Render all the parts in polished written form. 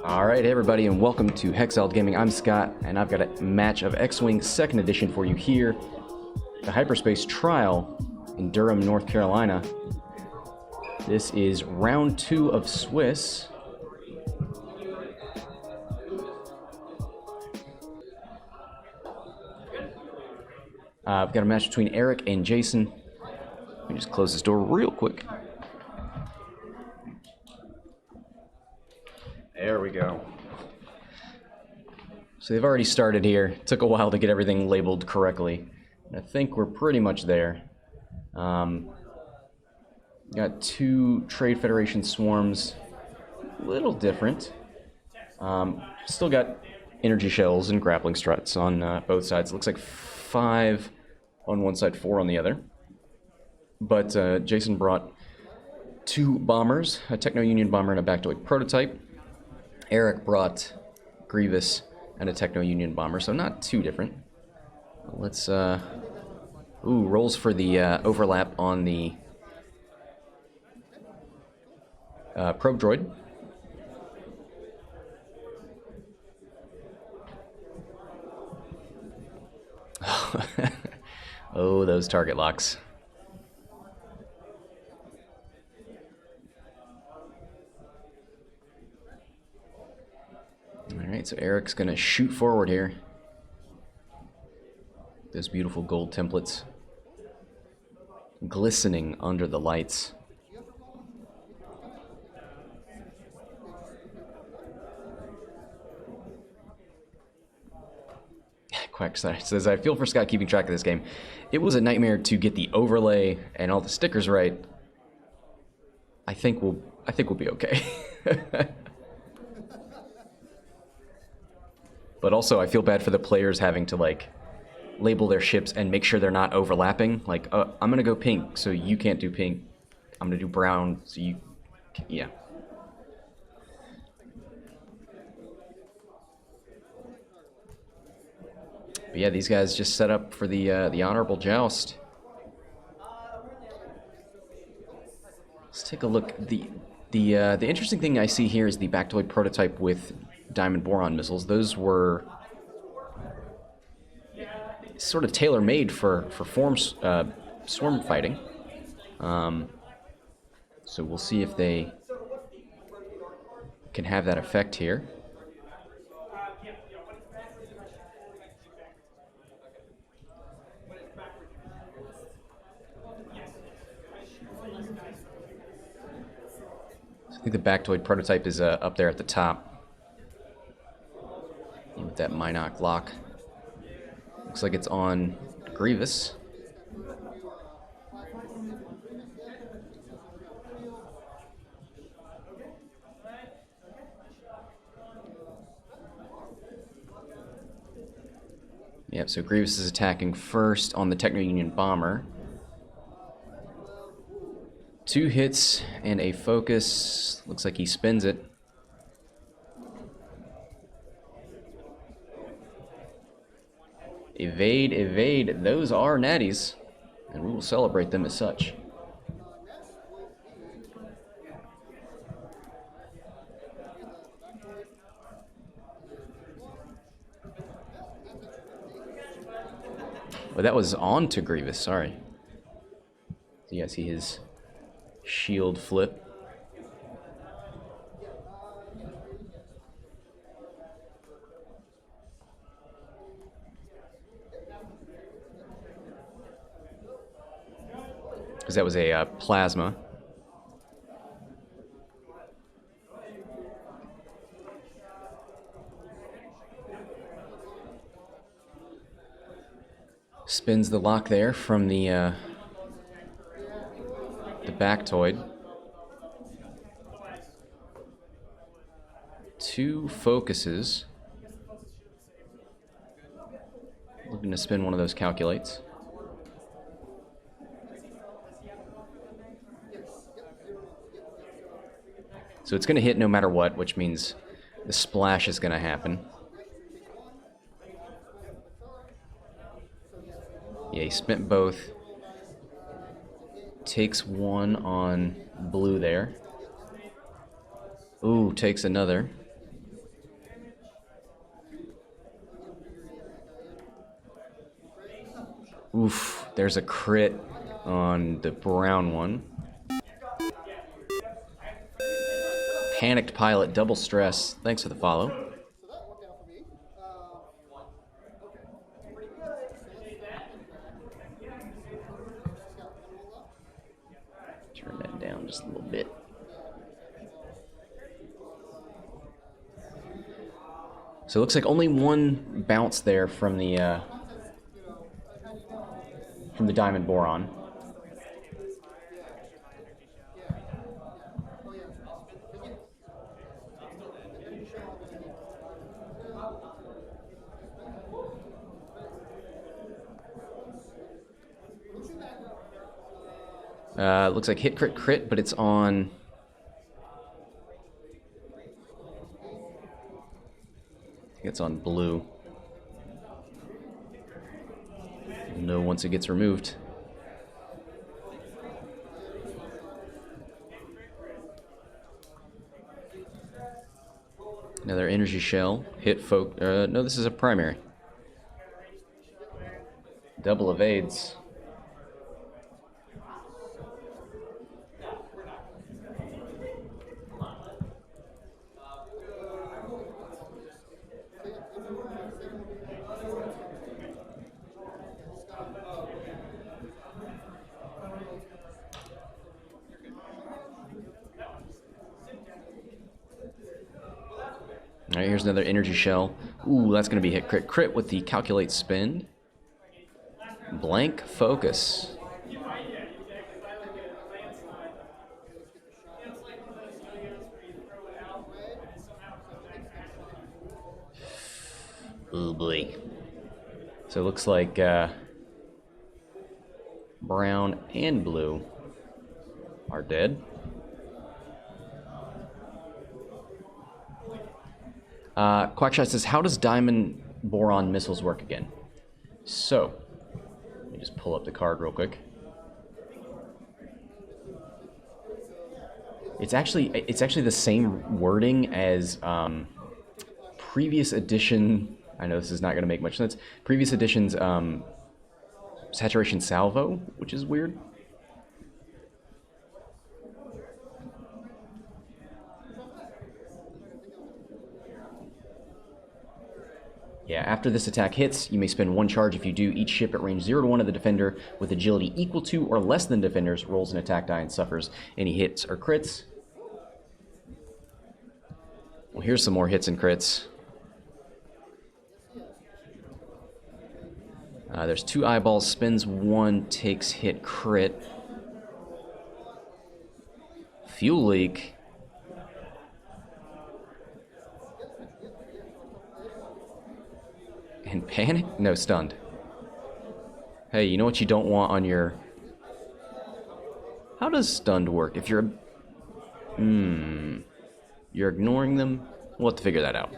Alright, hey everybody, and welcome to Hexiled Gaming. I'm Scott, and I've got a match of X-Wing 2nd Edition for you here. The Hyperspace Trial in Durham, North Carolina. This is round 2 of Swiss. I've got a match between Eric and Jason. Let me just close this door real quick. There we go. So they've already started here. It took a while to get everything labeled correctly. I think we're pretty much there. Got 2 Trade Federation swarms. A little different. Still got energy shells and grappling struts on both sides. It looks like 5 on one side, 4 on the other. But Jason brought 2 bombers, a Techno Union bomber and a Baktoid prototype. Eric brought Grievous and a Techno Union bomber, so not too different. Let's, rolls for the overlap on the probe droid. Oh, those target locks. Alright, so Eric's going to shoot forward here. Those beautiful gold templates glistening under the lights. Quack says, I feel for Scott keeping track of this game. It was a nightmare to get the overlay and all the stickers right. I think we'll be okay. But also, I feel bad for the players having to, like, label their ships and make sure they're not overlapping. Like, I'm gonna go pink, so you can't do pink. I'm gonna do brown, so you... yeah. But yeah, these guys just set up for the honorable joust. Let's take a look. The interesting thing I see here is the Baktoid prototype with diamond boron missiles. Those were sort of tailor-made for swarm fighting. So we'll see if they can have that effect here. I think the Baktoid prototype is up there at the top. With that Minoc lock. Looks like it's on Grievous. Yep, so Grievous is attacking first on the Techno Union bomber. 2 hits and a focus. Looks like he spins it. Evade, evade. Those are natties, and we will celebrate them as such. Well, that was on to Grievous, sorry. So yeah, see his shield flip. Because that was a plasma. Spins the lock there from the Baktoid. 2 focuses. Looking to spin one of those calculates. So it's going to hit no matter what, which means the splash is going to happen. Yeah, he spent both. Takes one on blue there. Ooh, takes another. Oof, there's a crit on the brown one. Panicked pilot, double stress. Thanks for the follow. Turn that down just a little bit. So it looks like only one bounce there from the diamond boron. Looks like hit crit crit, but it's on. I think it's on blue. You'll know once it gets removed. Another energy shell. Hit folk. No, this is a primary. Double evades. All right, here's another energy shell. Ooh, that's going to be hit crit crit with the calculate spin. Blank focus. Oh boy. So it looks like brown and blue are dead. Quackshot says, how does diamond boron missiles work again? So, let me just pull up the card real quick. It's actually the same wording as previous edition. I know this is not going to make much sense. Previous edition's saturation salvo, which is weird. Yeah, after this attack hits, you may spend one charge. If you do, each ship at range 0 to 1 of the defender with agility equal to or less than defender's rolls an attack die and suffers any hits or crits. Well, here's some more hits and crits. There's 2 eyeballs, spins 1, takes hit crit. Fuel leak. And panic? No, stunned. Hey, you know what you don't want on your... How does stunned work? If you're... You're ignoring them? We'll have to figure that out.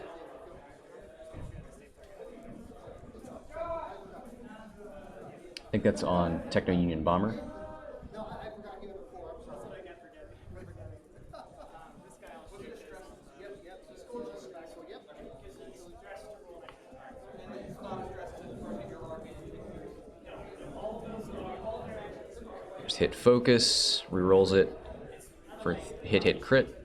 I think that's on Techno Union Bomber. Hit focus, rerolls it for hit crit.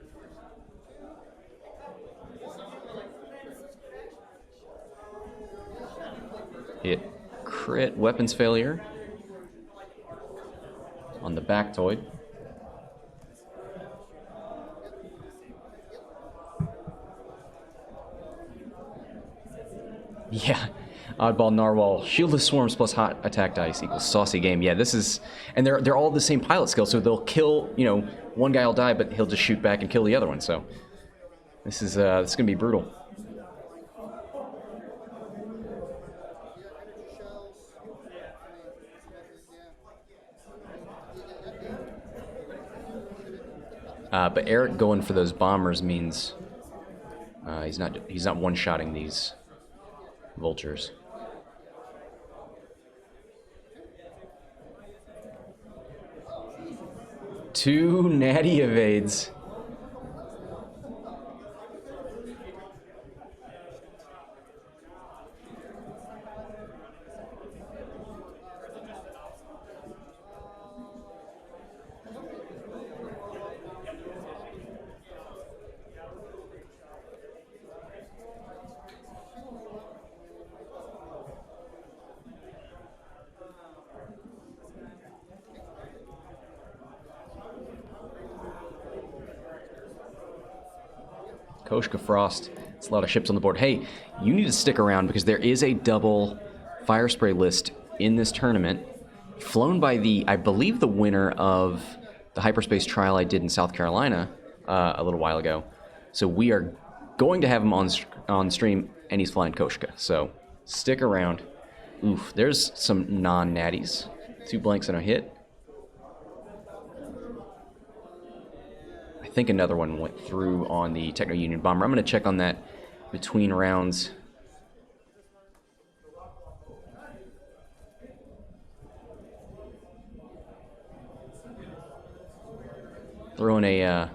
Hit crit, weapons failure on the Baktoid. Yeah. Oddball Narwhal, shieldless swarms plus hot attack dice equals saucy game. Yeah, this is, and they're all the same pilot skill, so they'll kill, you know, one guy will die, but he'll just shoot back and kill the other one. So this is gonna be brutal. But Eric going for those bombers means he's not one-shotting these vultures. Two natty evades. Koshka Frost. It's a lot of ships on the board. Hey, you need to stick around because there is a double fire spray list in this tournament, flown by I believe, the winner of the Hyperspace trial I did in South Carolina a little while ago. So we are going to have him on stream, and he's flying Koshka. So stick around. Oof, there's some non-natties. 2 blanks and a hit. I think another one went through on the Techno Union Bomber. I'm going to check on that between rounds. Throwing a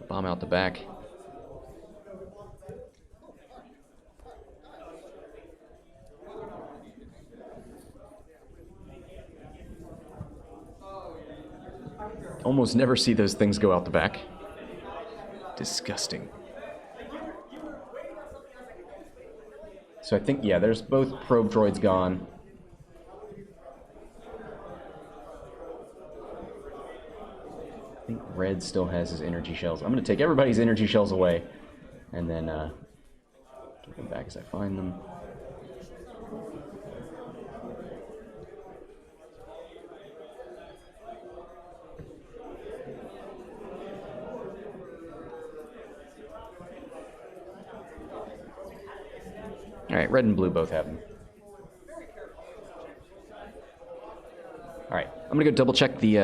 bomb out the back. Almost never see those things go out the back. Disgusting. So I think, yeah, there's both probe droids gone. I think Red still has his energy shells. I'm going to take everybody's energy shells away and then give them back as I find them. All right, red and blue both have them. All right, I'm gonna go double check the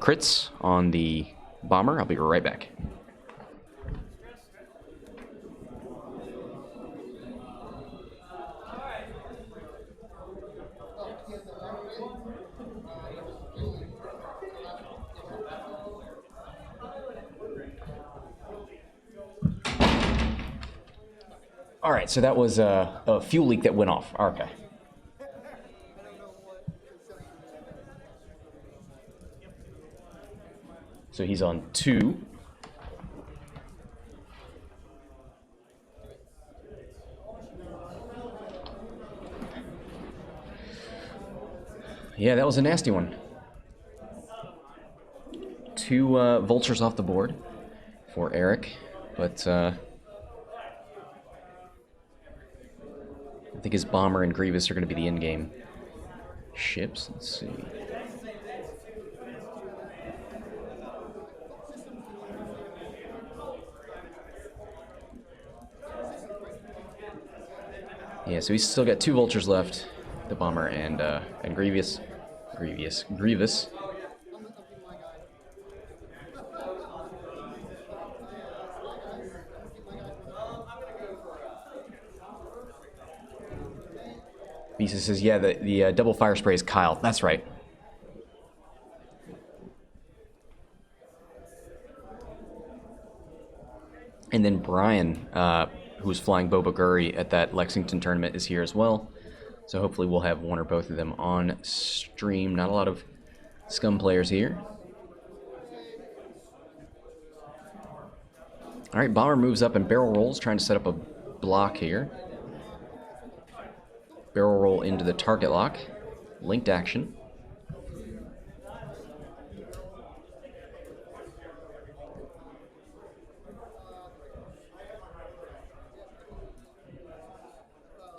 crits on the bomber. I'll be right back. All right, so that was a fuel leak that went off. Okay. So he's on 2. Yeah, that was a nasty one. 2 vultures off the board for Eric, but I think his bomber and Grievous are going to be the in-game ships. Let's see. Yeah, so he's still got 2 vultures left, the bomber and Grievous. Visa says, yeah, the double fire spray is Kyle. That's right. And then Brian, who was flying Boba Gurry at that Lexington tournament, is here as well. So hopefully we'll have one or both of them on stream. Not a lot of scum players here. All right, bomber moves up and barrel rolls, trying to set up a block here. Barrel roll into the target lock. Linked action.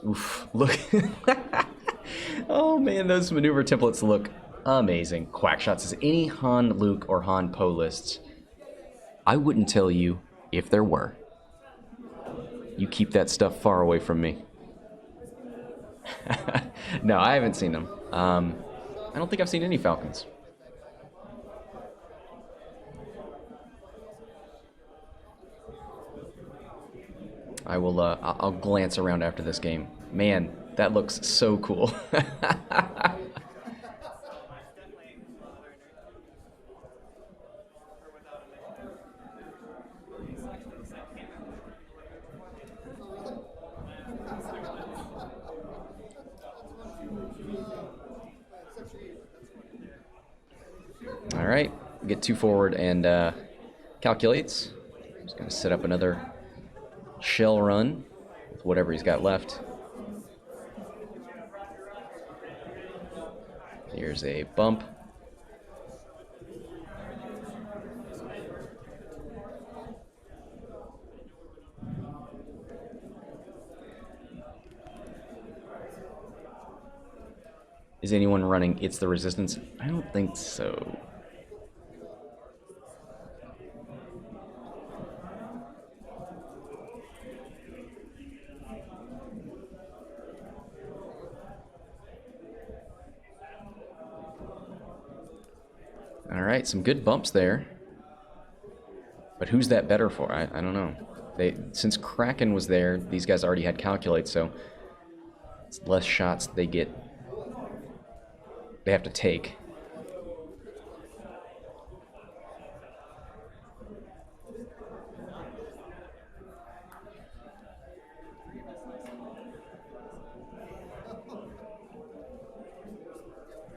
Oof, look. Oh man, those maneuver templates look amazing. Quackshot says, any Han, Luke, or Han Poe lists, I wouldn't tell you if there were. You keep that stuff far away from me. No, I haven't seen them. I don't think I've seen any Falcons. I will, I'll glance around after this game. Man, that looks so cool. All right, get 2 forward and calculates. Just gonna set up another shell run with whatever he's got left. Here's a bump. Is anyone running It's the Resistance? I don't think so. All right, some good bumps there. But who's that better for? I don't know. Since Kraken was there, these guys already had Calculate, so it's less shots they have to take.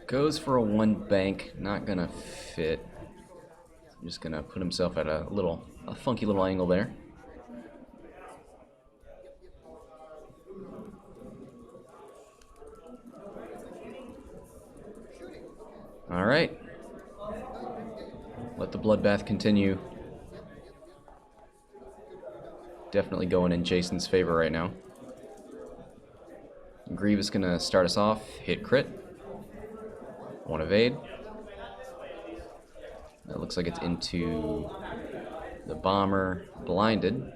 Goes for a one bank, not gonna fit. Just gonna put himself at a funky little angle there. All right. Let the bloodbath continue. Definitely going in Jason's favor right now. Grievous gonna start us off. Hit crit. One evade. That looks like it's into the bomber. Blinded.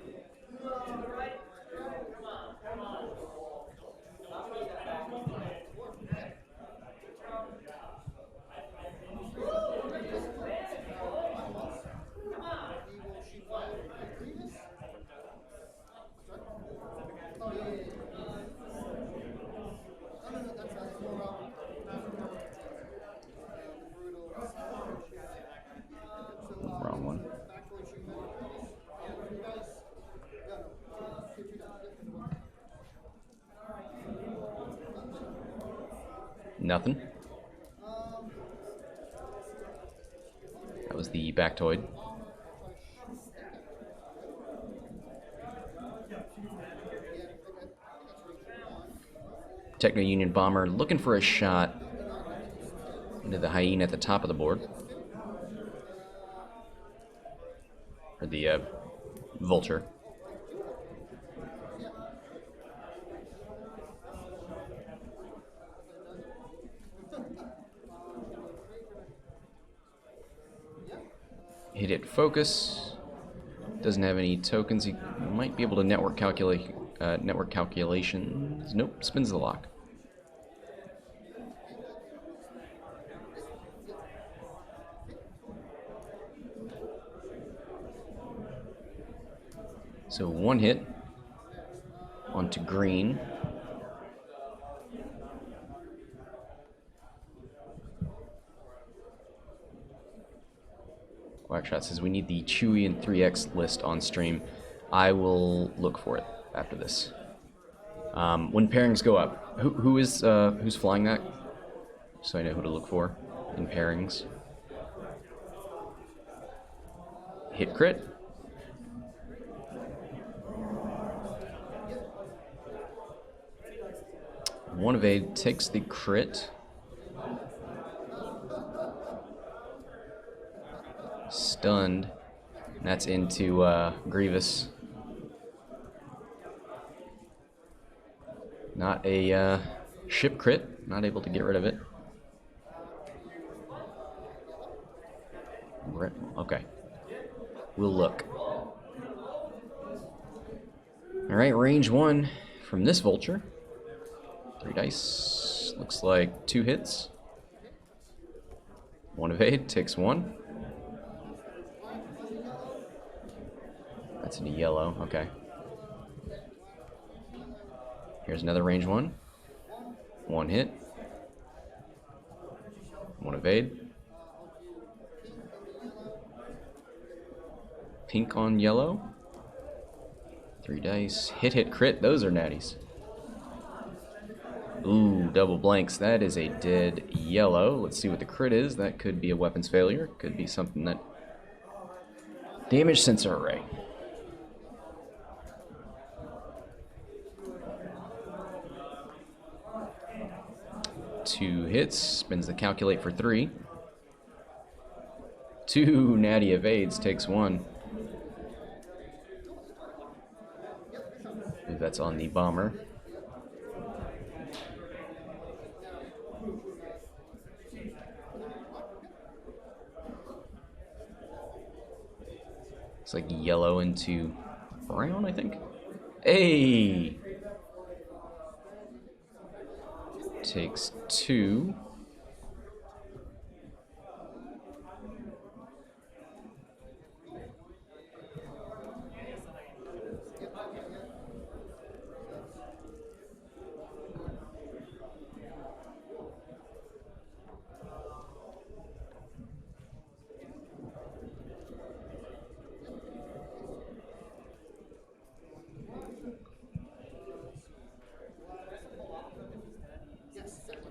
Wrong one. Nothing. That was the Baktoid. Techno Union Bomber looking for a shot into the Hyena at the top of the board. Or the Vulture. Hit focus. Doesn't have any tokens. He might be able to network calculations. Nope, spins the lock. So one hit onto green. Quackshot says we need the Chewy and 3X list on stream. I will look for it after this. When pairings go up, who's flying that? So I know who to look for in pairings. Hit crit. One evade takes the crit. Stunned. That's into Grievous. Not a ship crit. Not able to get rid of it. Okay. We'll look. Alright, range 1 from this Vulture. 3 dice. Looks like 2 hits. 1 evade, takes 1. That's into yellow, okay. Here's another range 1. 1 hit. 1 evade. Pink on yellow. 3 dice. Hit, crit. Those are natties. Ooh, double blanks. That is a dead yellow. Let's see what the crit is. That could be a weapons failure. Could be something that... Damage sensor array. Two hits. Spins the calculate for 3. 2 natty evades. Takes 1. believe that's on the bomber. It's like yellow into brown, I think. Hey! Takes 2.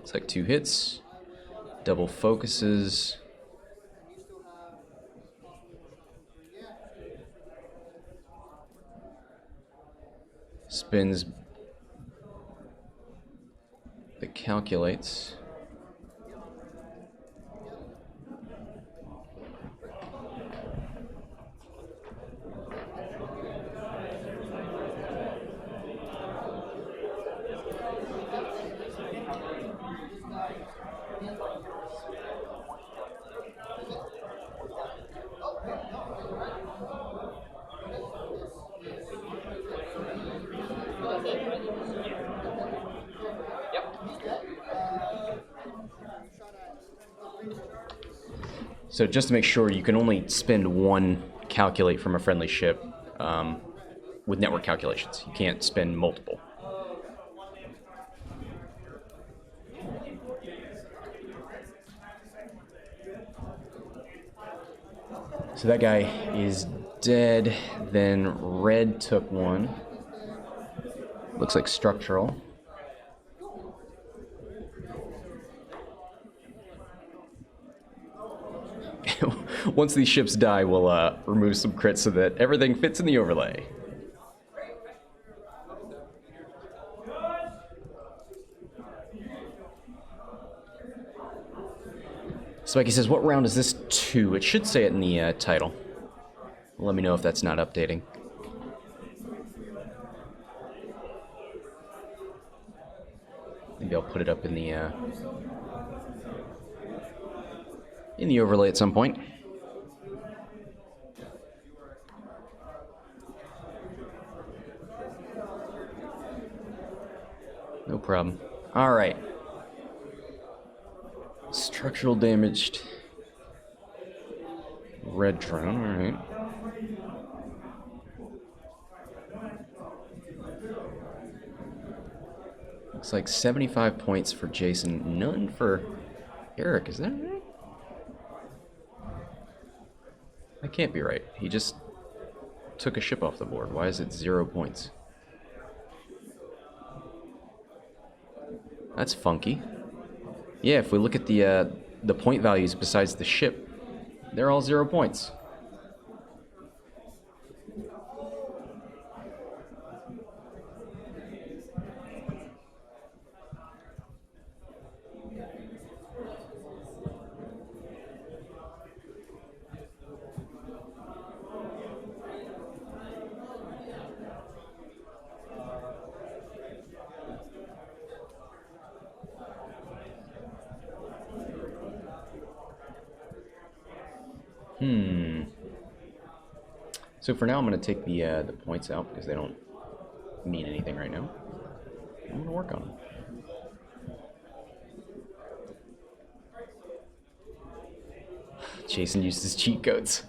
It's like 2 hits, double focuses. Spins the calculates. So just to make sure, you can only spend 1 calculate from a friendly ship with network calculations. You can't spend multiple. So that guy is dead. Then red took 1. Looks like structural. Once these ships die, we'll remove some crits so that everything fits in the overlay. Spiky says, what round is this 2? It should say it in the title. Let me know if that's not updating. Maybe I'll put it up in the overlay at some point. No problem. All right. Structural damaged. Red drone, all right. Looks like 75 points for Jason, none for Eric, is that right? That can't be right. He just took a ship off the board. Why is it 0 points? That's funky. Yeah, if we look at the point values besides the ship, they're all 0 points. So for now, I'm going to take the points out because they don't mean anything right now. I'm going to work on them. Jason uses cheat codes.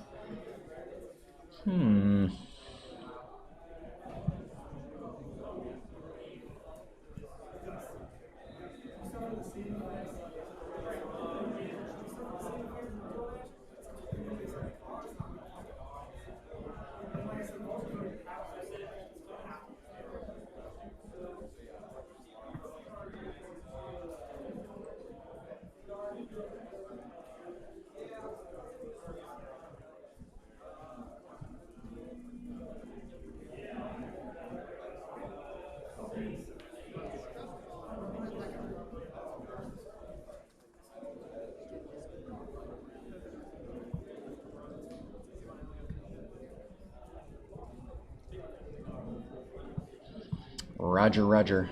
Roger, roger.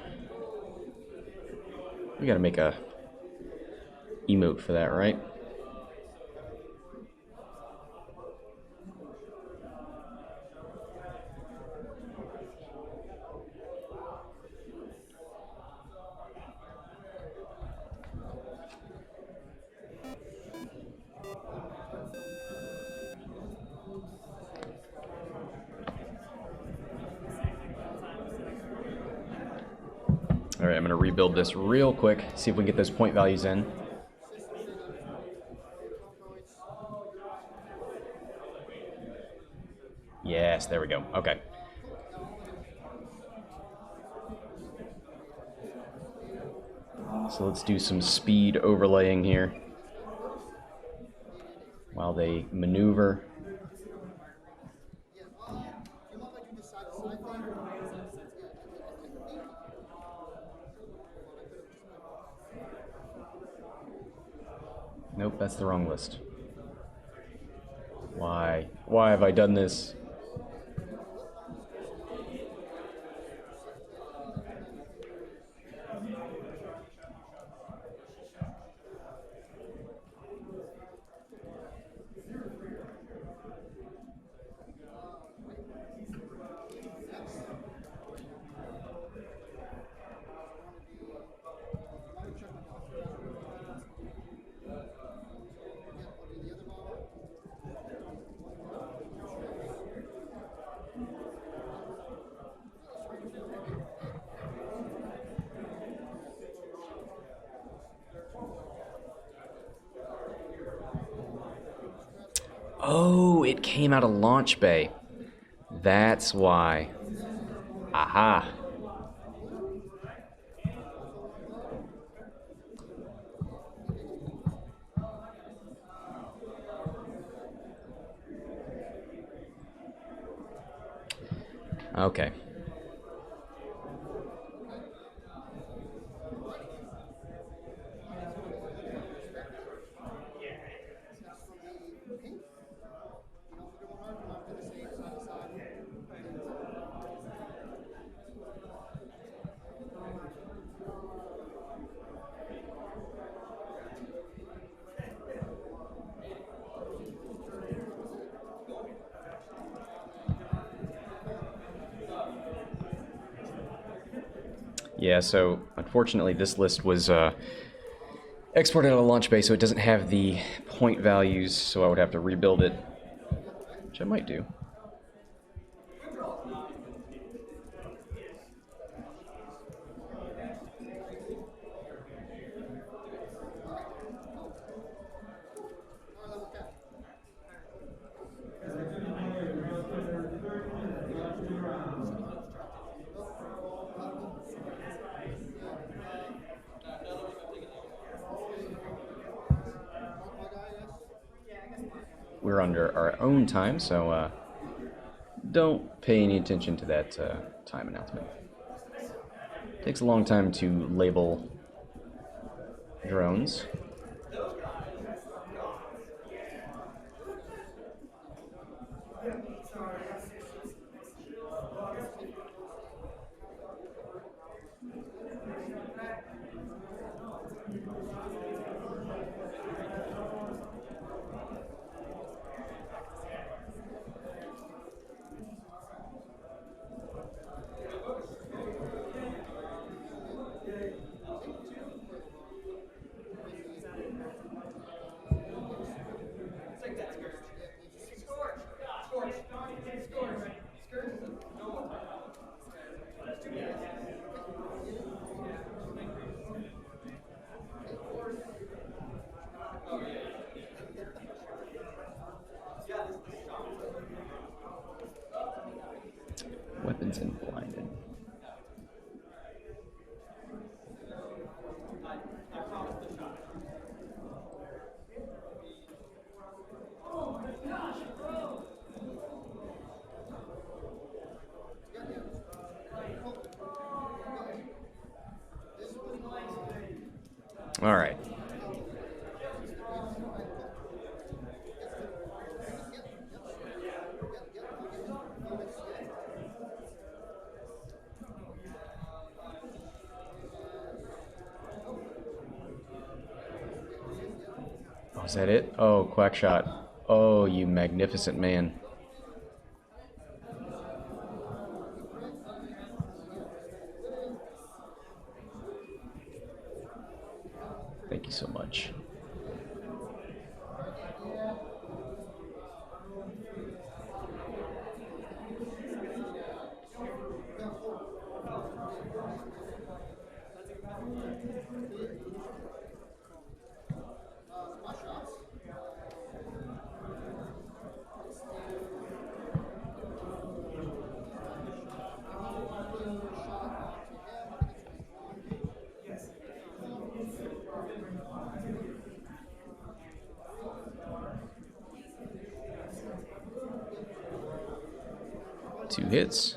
We gotta make a emote for that, right? Alright, I'm going to rebuild this real quick, see if we can get those point values in. Yes, there we go. Okay. So let's do some speed overlaying here while they maneuver. Nope, that's the wrong list. Why? Why have I done this? Oh, it came out of launch bay. That's why. Aha. Okay. Yeah, so unfortunately this list was exported out of launch bay, so it doesn't have the point values, so I would have to rebuild it, which I might do. We're under our own time, so don't pay any attention to that time announcement. It takes a long time to label drones. Weapons and blinded. All right. Is that it? Oh, quack shot. Oh, you magnificent man. Thank you so much. Two hits.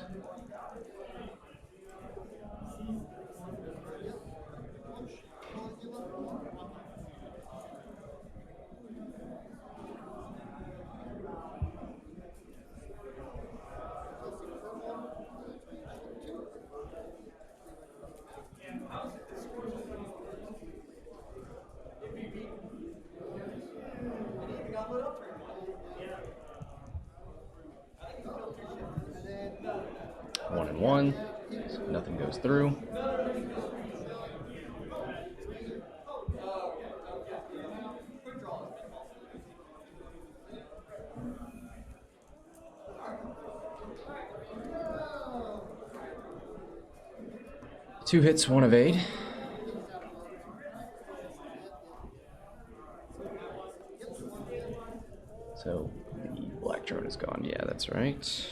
One and one. So nothing goes through. Two hits, one evade. So the black drone is gone. Yeah, that's right.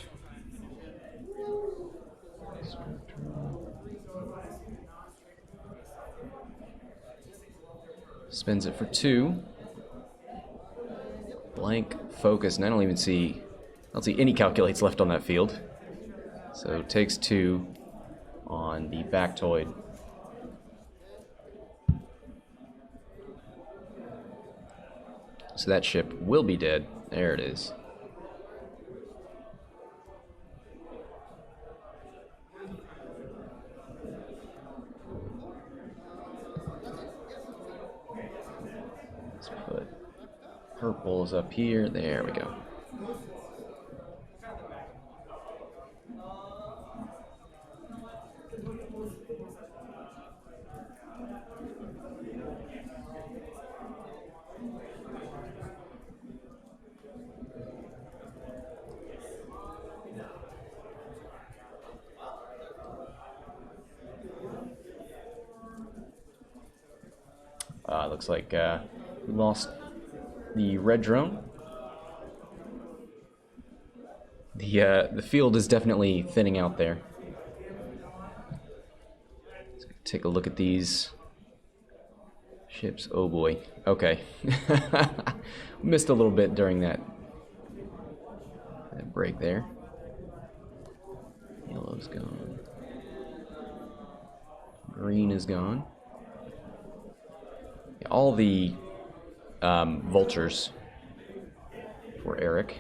Spins it for two. Blank focus, and I don't see any calculates left on that field. So takes two on the Baktoid. So that ship will be dead. There it is. Let's put purples up here. There we go. Looks like we lost the red drone. The field is definitely thinning out there. Let's take a look at these ships. Oh boy. Okay. Missed a little bit during that break there. Yellow's gone. Green is gone. All the vultures for Eric.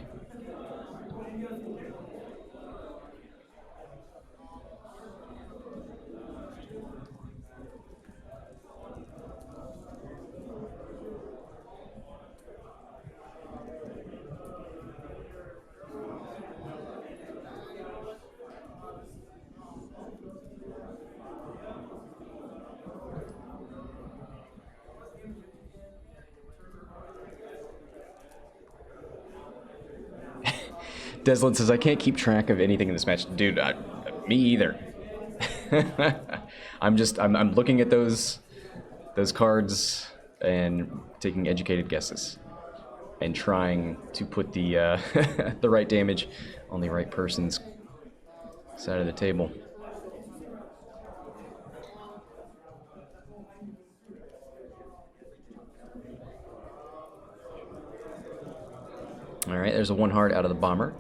Deslin says, I can't keep track of anything in this match. Dude, me either. I'm looking at those cards and taking educated guesses and trying to put the the right damage on the right person's side of the table. All right, there's a one heart out of the bomber.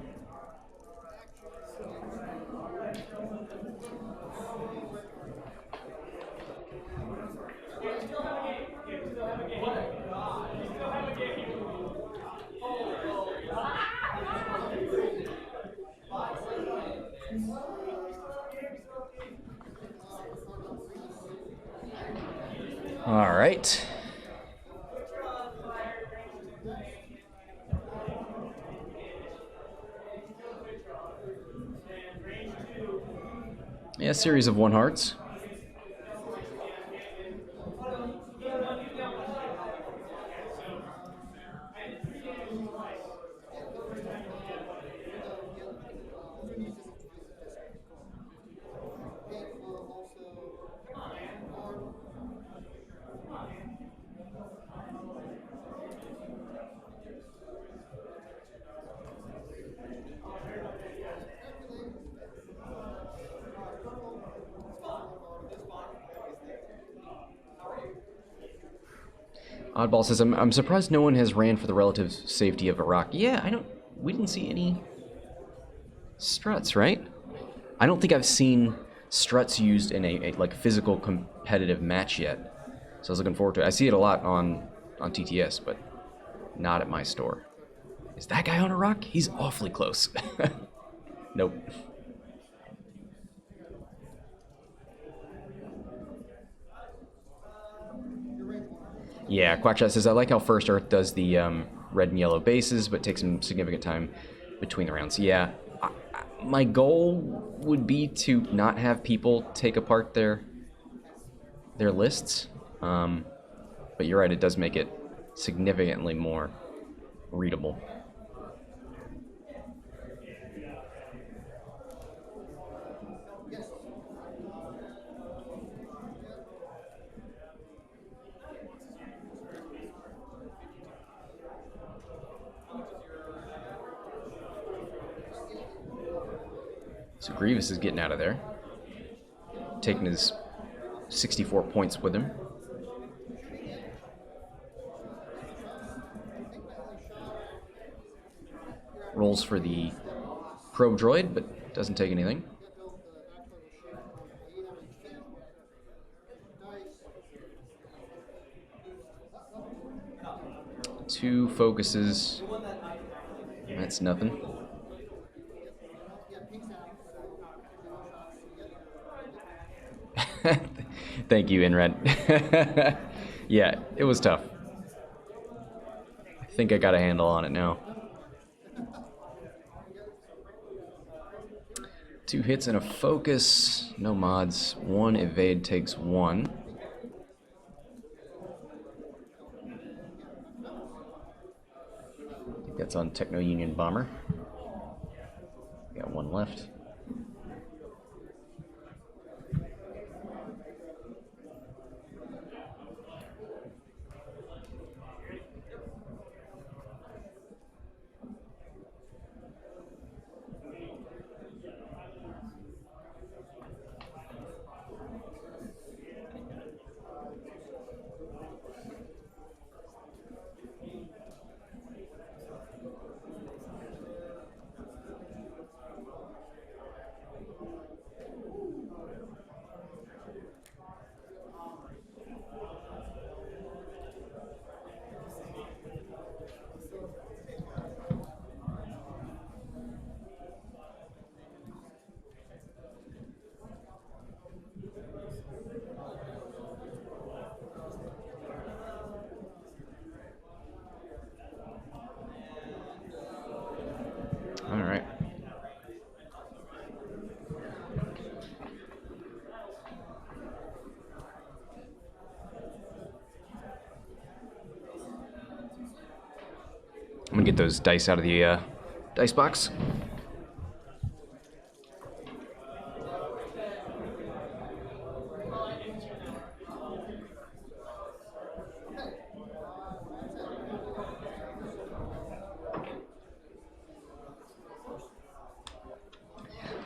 All right. Yeah, series of one hearts. Oddball says, I'm surprised no one has ran for the relative safety of Iraq. Yeah, we didn't see any struts, right? I don't think I've seen struts used in a like physical competitive match yet. So I was looking forward to it. I see it a lot on TTS, but not at my store. Is that guy on Iraq? He's awfully close. Nope. Yeah, Quackshot says, I like how First Earth does the red and yellow bases, but takes some significant time between the rounds. Yeah, my goal would be to not have people take apart their lists. But you're right, it does make it significantly more readable. So Grievous is getting out of there, taking his 64 points with him. Rolls for the probe droid, but doesn't take anything. Two focuses. That's nothing. Thank you, Inred. Yeah, it was tough. I think I got a handle on it now. 2 hits and a focus. No mods. 1 evade takes 1. I think that's on Techno Union Bomber. Got 1 left. All right. I'm gonna get those dice out of the dice box.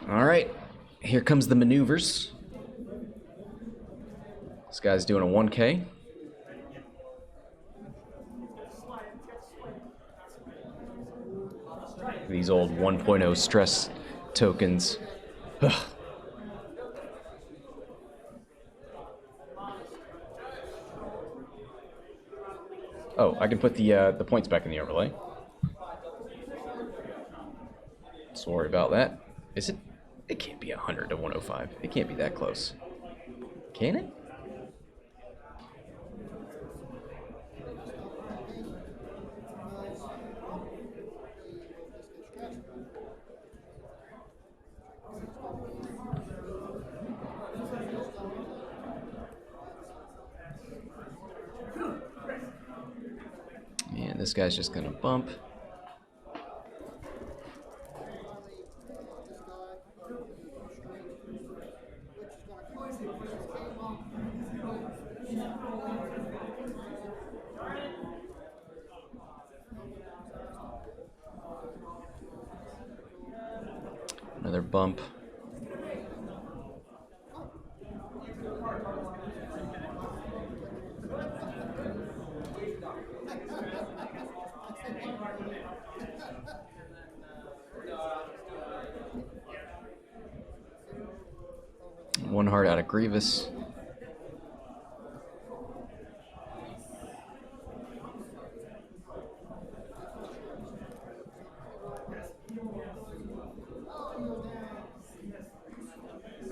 All right, here comes the maneuvers. This guy's doing a 1K. These old 1.0 stress tokens. Ugh. Oh, I can put the points back in the overlay. Sorry about that. Is it? It can't be 100 to 105. It can't be that close. Can it? This guy's just gonna bump. Another bump. One heart out of Grievous.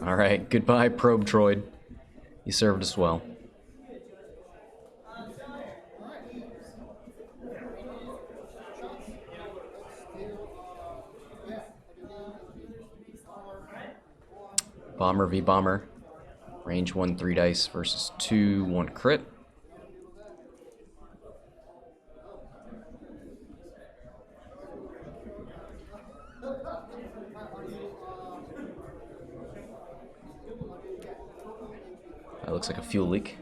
All right, goodbye, Probe Droid. You served us well. Bomber v Bomber. Range 1, 3 dice versus 2, 1 crit. That looks like a fuel leak.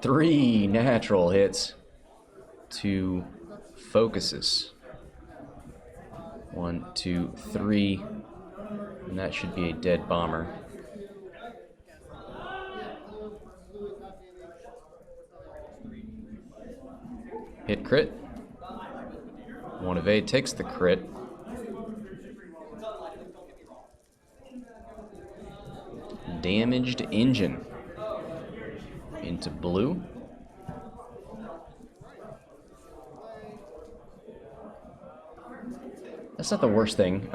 3 natural hits. 2 focuses. 1, 2, 3. And that should be a dead bomber. Hit crit. 1 evade takes the crit. Damaged engine. Into blue. That's not the worst thing.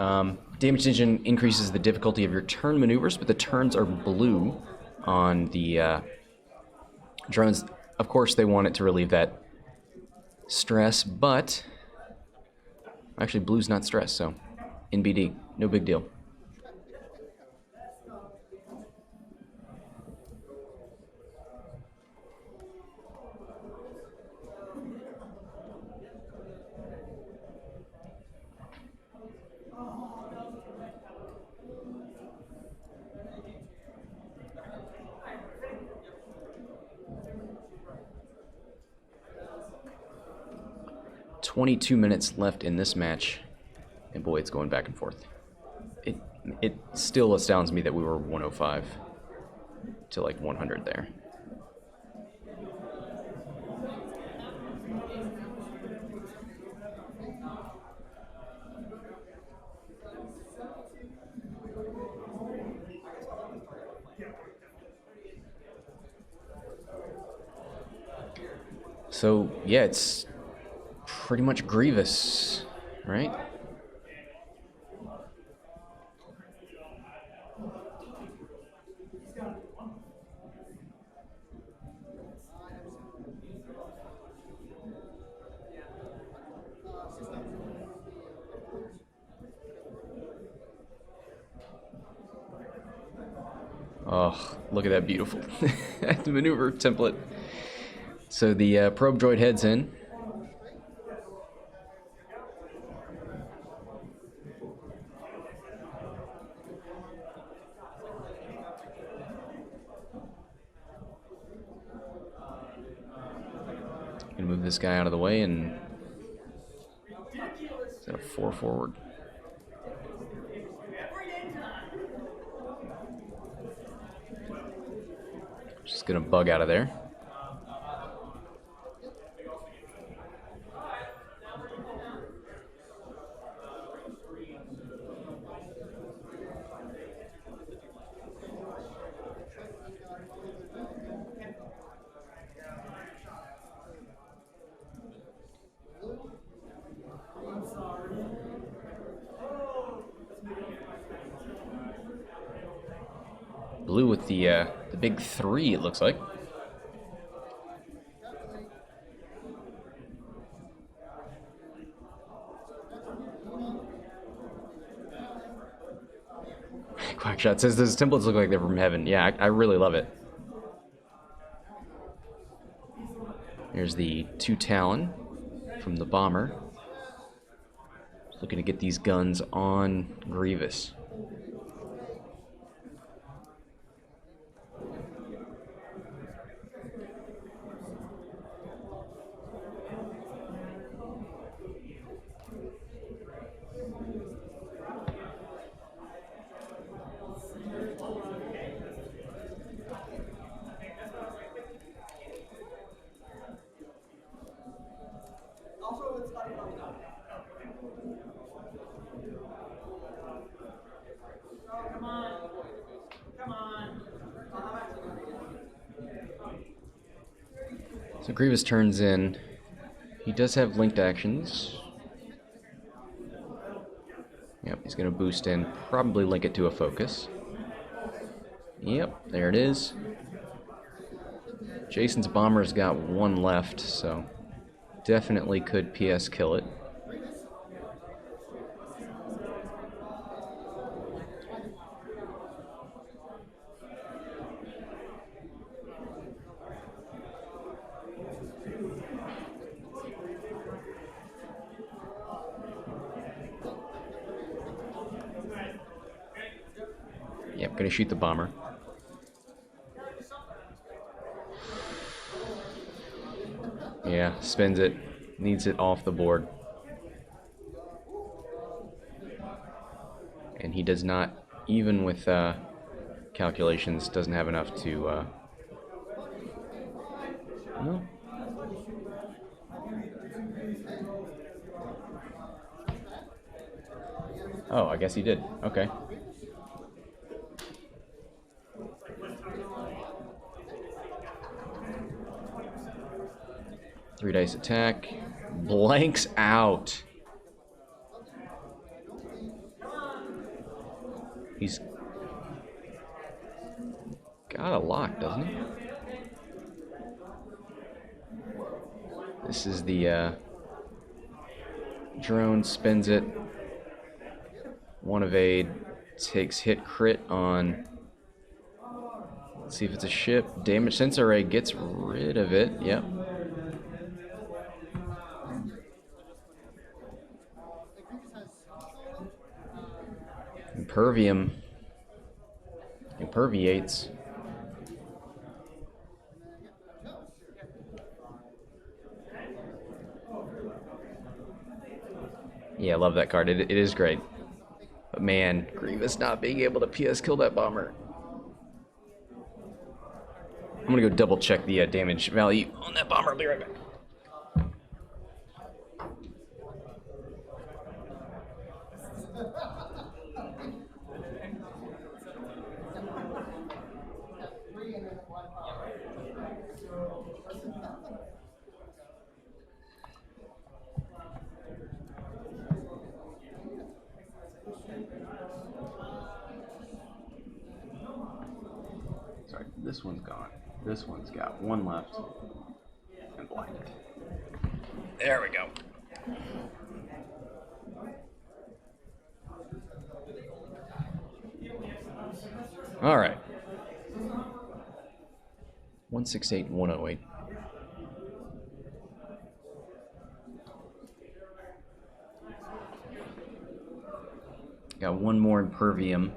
Damaged engine increases the difficulty of your turn maneuvers, but the turns are blue on the drones. Of course, they want it to relieve that stress, but actually blue's not stress, so NBD, no big deal. "22 minutes left in this match, and boy, it's going back and forth. It still astounds me that we were 105 to like 100 there. So yeah, it's pretty much Grievous, right? Oh, look at that beautiful the maneuver template. So the probe droid heads in. Gonna move this guy out of the way and set a 4 forward. Just gonna bug out of there. Blue with the big 3, it looks like. Quackshot says those templates look like they're from heaven. Yeah, I really love it. There's the 2 Talon from the bomber. Looking to get these guns on Grievous. So Grievous turns in. He does have linked actions. Yep, he's going to boost in, probably link it to a focus. Yep, there it is. Jason's bomber's got 1 left, so definitely could PS kill it. Yep, gonna shoot the bomber. Yeah, spins it. Needs it off the board. And he does not, even with calculations, doesn't have enough to... No. Oh, I guess he did. Okay. Three dice attack. Blanks out. He's got a lock, doesn't he? This is the drone, spins it. 1 evade, takes hit crit on. Let's see if it's a ship. Damage sensor array gets rid of it. Yep. Impervium. Imperviates. Yeah, I love that card. It is great. But man, Grievous not being able to PS kill that bomber. I'm gonna go double check the damage value on that bomber. I'll be right back. Sorry, this one's gone. This one's got 1 left and blinded. There we go. All right. 168, 108. Got 1 more Impervium.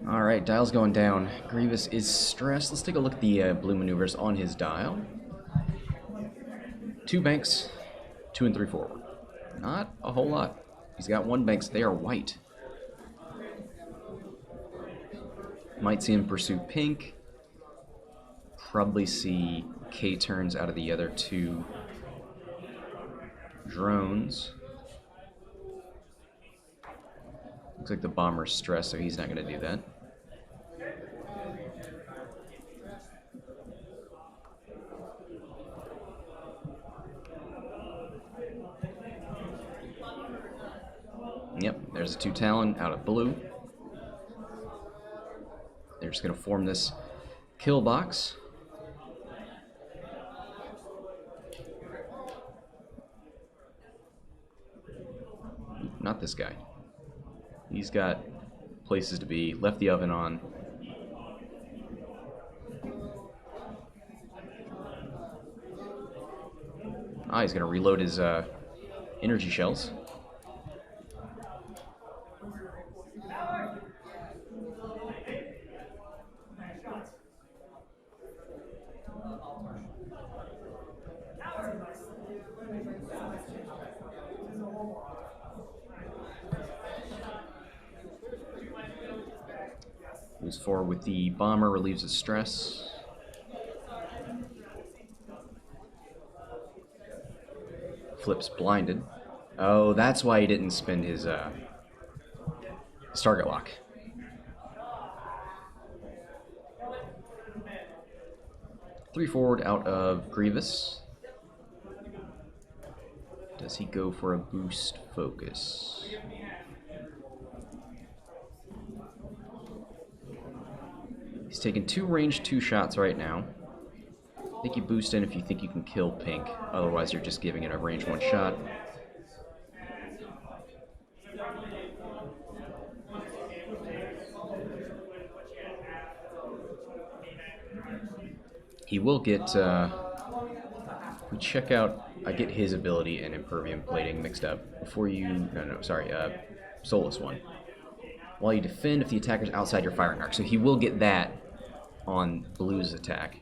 Alright, dial's going down. Grievous is stressed. Let's take a look at the blue maneuvers on his dial. 2 banks, 2 and 3 forward. Not a whole lot. He's got 1 banks. They are white. Might see him pursue pink. Probably see K turns out of the other 2 drones. Looks like the bomber's stressed, so he's not going to do that. Yep, there's a 2 Talon out of blue. They're just going to form this kill box. Not this guy. He's got places to be. Left the oven on. Ah, he's going to reload his energy shells. Moves forward with the bomber, relieves his stress. Flips blinded. Oh, that's why he didn't spend his target lock. Three forward out of Grievous. Does he go for a boost focus? He's taking 2 range 2 shots right now. I think you boost in if you think you can kill pink. Otherwise, you're just giving it a range 1 shot. He will get, we check out, I get his ability and Impervium plating mixed up before you, Soulless one. While you defend if the attacker's outside your firing arc. So he will get that on Blue's attack.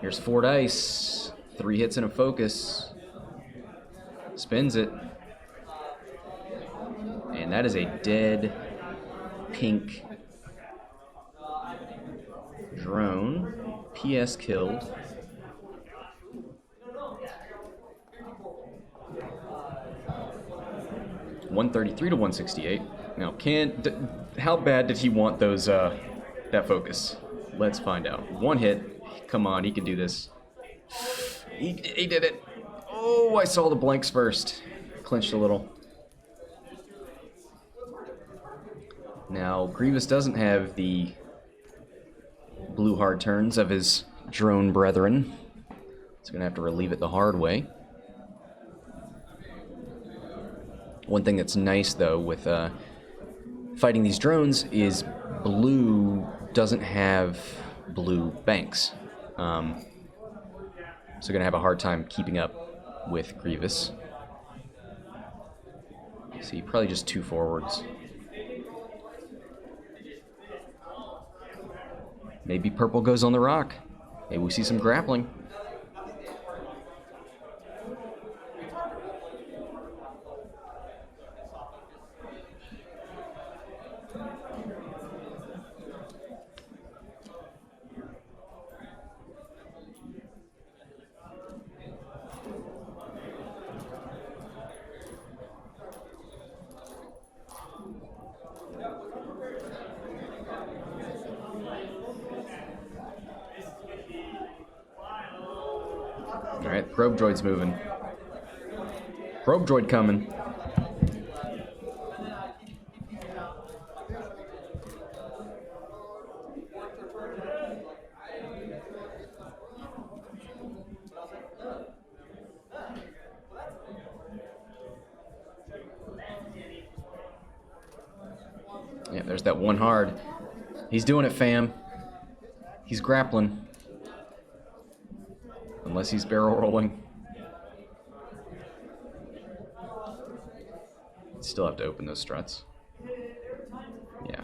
Here's 4 dice, 3 hits and a focus. Spins it. And that is a dead pink drone. PS killed. $133 to $168. Now, how bad did he want those that focus? Let's find out. 1 hit. Come on, he can do this. He did it. Oh, I saw the blanks first. Clinched a little. Now, Grievous doesn't have the blue hard turns of his drone brethren. He's going to have to relieve it the hard way. One thing that's nice, though, with fighting these drones is blue doesn't have blue banks. So going to have a hard time keeping up with Grievous. See, probably just 2 forwards. Maybe purple goes on the rock. Maybe we see some grappling. Alright, probe droid's moving. Probe droid coming. Yeah, there's that 1 hard. He's doing it, fam. He's grappling. Unless he's barrel rolling. Still have to open those struts. Yeah.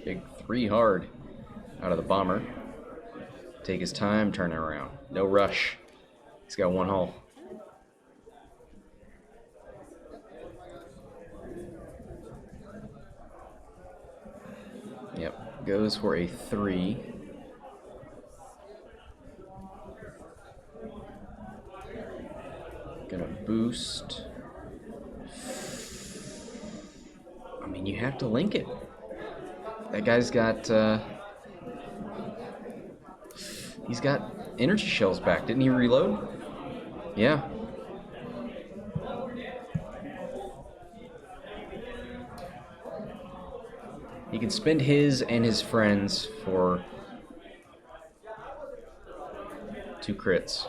Big 3 hard out of the bomber. Take his time, turn it around. No rush. He's got 1 hull. goes for a 3. Gonna boost. I mean, you have to link it. That guy's got, he's got energy shells back. Didn't he reload? Yeah. He can spend his and his friends for 2 crits.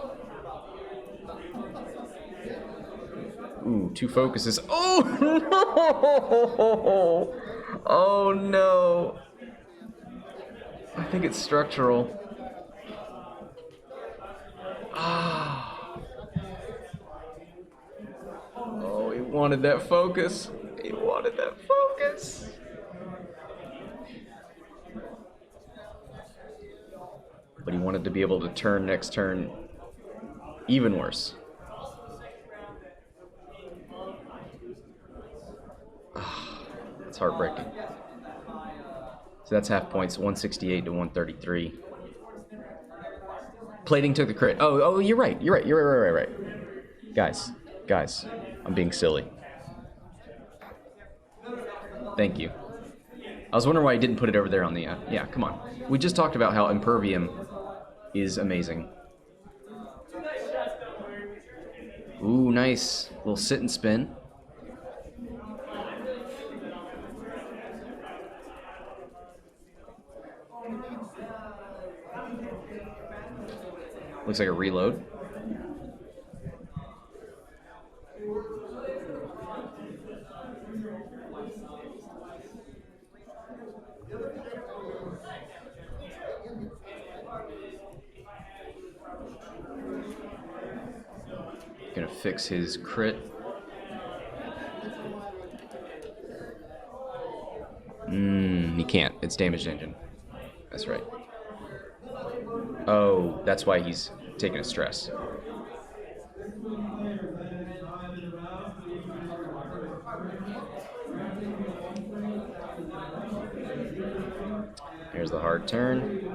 Ooh, 2 focuses. Oh no! Oh no! I think it's structural. Ah! Oh, he wanted that focus. He wanted that focus. But he wanted to be able to turn next turn even worse. It's heartbreaking. So that's half points, 168 to 133. Plating took the crit. Oh, you're right. You're right. Guys, I'm being silly. Thank you. I was wondering why I didn't put it over there on the, yeah, come on. We just talked about how Impervium is amazing. Ooh, nice. Little sit and spin. Looks like a reload. Gonna fix his crit. He can't. It's damaged engine. That's right. Oh, that's why he's taking a stress. Here's the hard turn.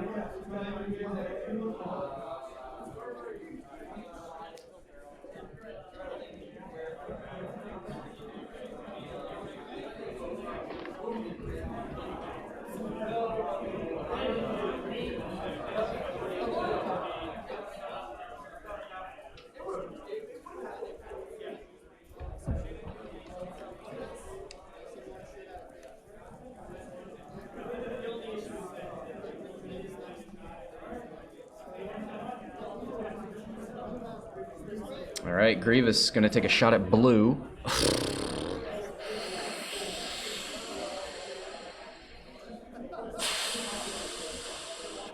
All right, Grievous gonna take a shot at blue.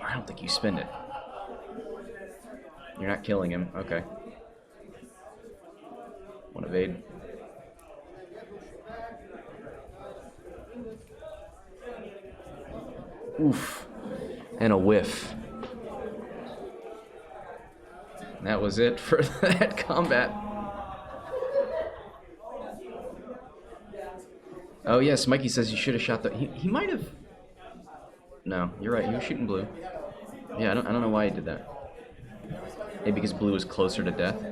I don't think you spend it. You're not killing him. Okay. One evade. Oof. And a whiff. And that was it for that combat. Oh yes, Mikey says you should have shot the. He might have. No, you're right. He was shooting blue. Yeah, I don't know why he did that. Maybe because blue is closer to death.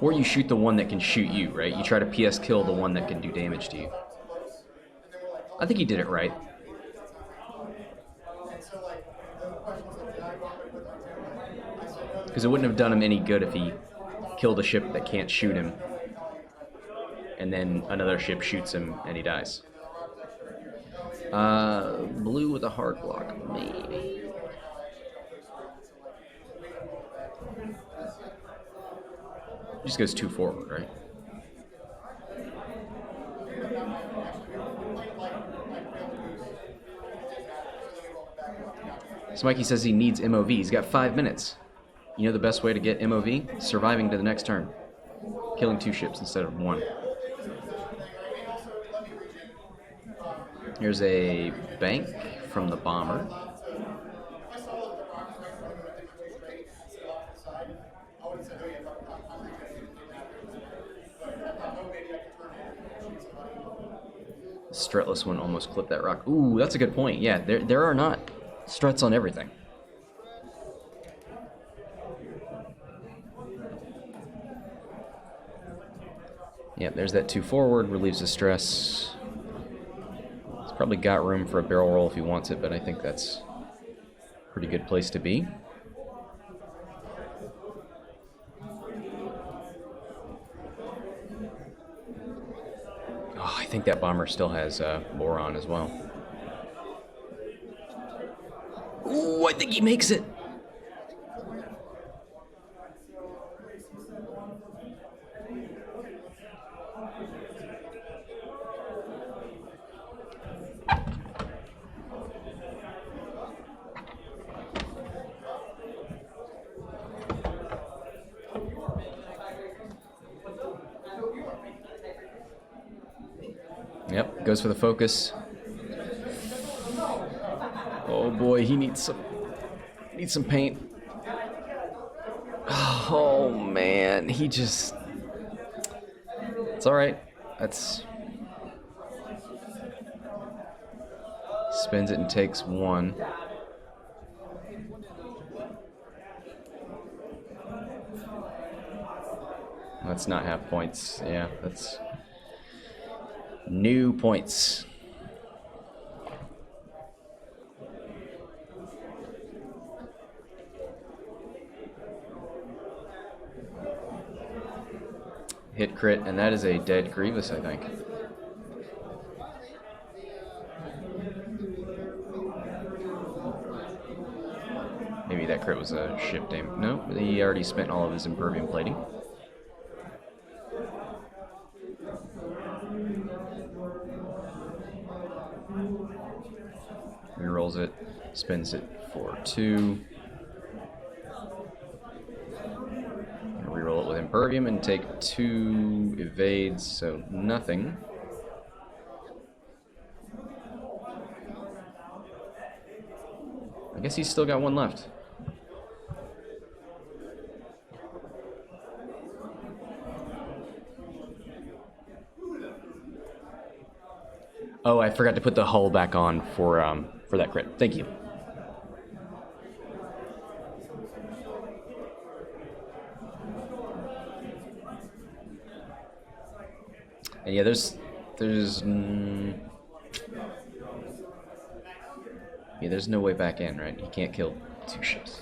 Or you shoot the one that can shoot you, right? You try to PS kill the one that can do damage to you. I think he did it right. Because it wouldn't have done him any good if he killed a ship that can't shoot him. And then another ship shoots him and he dies. Blue with a hard block, maybe. Just goes 2 forward, right? So Mikey says he needs MOV. He's got 5 minutes. You know the best way to get MOV? Surviving to the next turn. Killing 2 ships instead of 1. Here's a bank from the bomber. strutless one almost clipped that rock. Ooh, that's a good point. Yeah, there are not struts on everything. Yeah, there's that 2 forward, relieves the stress. He's probably got room for a barrel roll if he wants it, but I think that's a pretty good place to be. Oh, I think that bomber still has boron as well. Ooh, I think he makes it. Yep, goes for the focus. Oh boy, he needs some paint. Oh man, he just... It's alright. That's... Spins it and takes 1. That's not half points. Yeah, that's... New points. Hit crit, and that is a dead Grievous, I think. Maybe that crit was a shift aim. No, he already spent all of his impervium plating. Rerolls it, spins it for 2. Reroll it with impervium and take 2 evades, so nothing. I guess he's still got 1 left. Oh, I forgot to put the hull back on for that crit. Thank you. And yeah, there's no way back in, right? He can't kill 2 ships.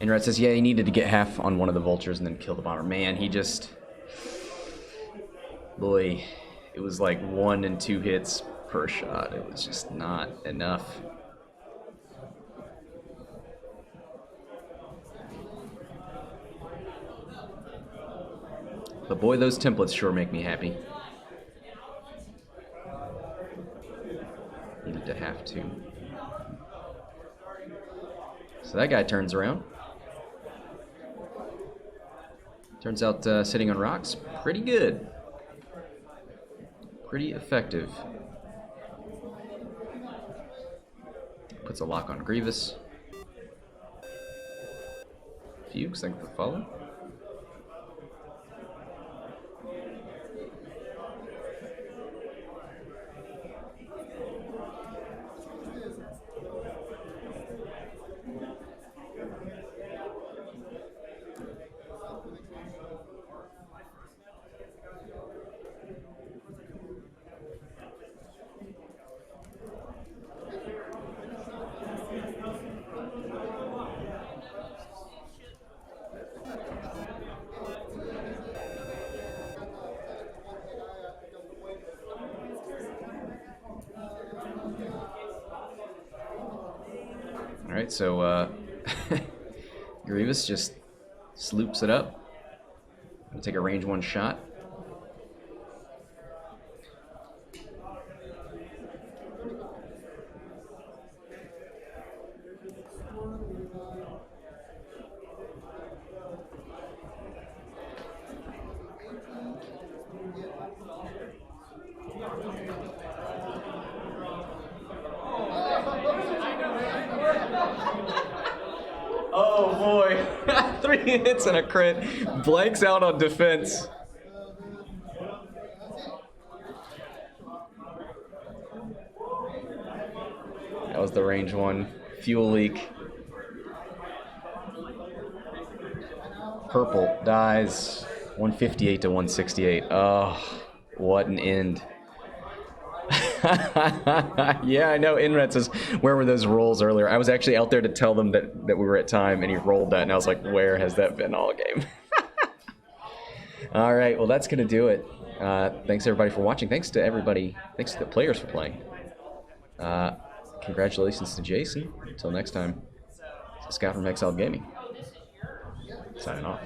And Red says, yeah, he needed to get half on one of the vultures and then kill the bomber. Man, he just... Boy, it was like 1 and 2 hits per shot. It was just not enough. But boy, those templates sure make me happy. Needed to have 2. So that guy turns around. Turns out sitting on rocks, pretty good. Pretty effective. Puts a lock on Grievous. Fugues, thank you for the follow. Alright, so Grievous just sloops it up. Gonna take a range 1 shot. hits and a crit. Blanks out on defense. That was the range one. Fuel leak. Purple dies 158 to 168. Oh, what an end. Yeah, I know. Inret says, where were those rolls earlier? I was actually out there to tell them that we were at time, and he rolled that, and I was like, where has that been all game? All right, well, that's going to do it. Thanks, everybody, for watching. Thanks to everybody. Thanks to the players for playing. Congratulations to Jason. Until next time, Scott from Exiled Gaming. Signing off.